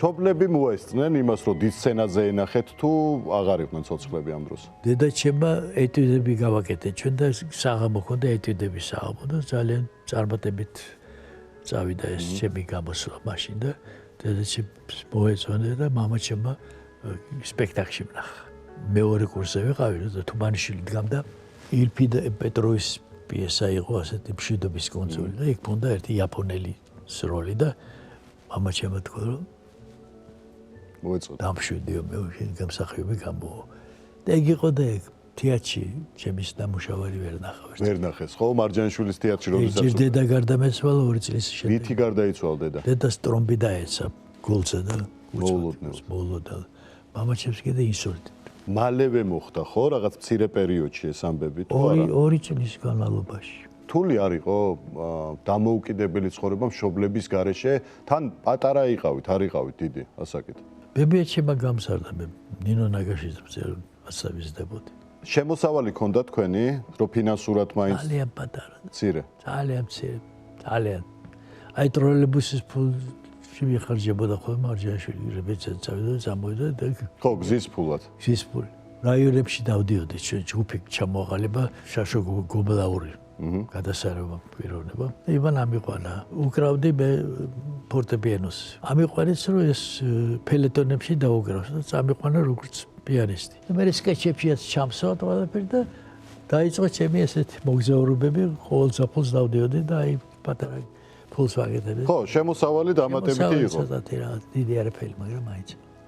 მშობლები მოესწნენ იმას, რომ დიდ სცენაზე ენახეთ თუ აღარ იყვნენ ცოცხლები ამ დროს? დედაჩემმა ეტიუდები გავაკეთეთ ჩვენ და საღამო ხონდა ეტიუდები საღამო და ძალიან წარმატებით წავიდა ეს ჩემი გამოსვლა მაშინ და დედაჩემს მოეწონა და მამაჩემმა სპექტაკლში ვნახა. მეორე კურსზე ვიყავი და თუმანიშვილი დგამდა ილფი და პეტროვის პიესა იყო ასეთი მშვიდობის კონსოლი და იქ მქონდა ერთი იაპონელი როლი და მამაჩემმა თქვა რომ მოეწონა. დამშვიდიო მე გამსახიობი გამოო. და ეგ იყო და ეგ თეატრში ჩემის დამუშავარი ვერ ნახავ. ვერ ნახეს ხო მარჯანიშვილის თეატრში როდესაც ჯერ დედა გარდამეცვალა 2 წლის შემდეგ. ვითი გარდაიცვალა დედა? დედას ტრომბი დაეცა გულზე და მოულოდნელს. მამაჩემს კიდე ინსულტი. მალევე მოხდა ხო რაღაც მცირე პერიოდში ეს ამბები თუ არა? 2 წლის განმავლობაში. რთული არ იყო დამოუკიდებელი ცხოვრება მშობლების გარეშე? თან პატარა იყავით, არ იყავით დიდი, ასაკით. ბებიაჩემმა გამსარდა მე ნინო ნაგაშიძე ასავიზდებოდი. შემოსავალი ქონდა თქვენი, რომ ფინანსურად მაინც ძალიან პატარა. მცირე. ძალიან მცირე. ძალიან. აი ტროლეიბუსის ფულში მიხარჯებოდა ხოლმე მარჯანიშვილი რებეცად წავიდა წამოვიდა და ხო, გზის ფულად. გზის ფული. რაიონებში დავდიოდი ჯგუფი ჩამოაყალიბა შაშო გობლაური. გადასარევა პიროვნება. ივან ამიყვანა. უკრავდი მე ფორტეპიანოს. ამიყვანეს რომ ეს ფელეტონებში დაუგრავს და წამიყვანა როგორც პიანისტი. და მე სკეჩებშიაც ჩამსვათ ყველაფერი და დაიწყო ჩემი ესეთი მოგზაურობები, ყოველ ზაფხულს დავდიოდი და აი პატარა ფულს ვაკეთებდი. ხო, შემოსავალი დამატებითი იყო. ცოტათი რა, დიდი არაფერი, მაგრამ მაინც.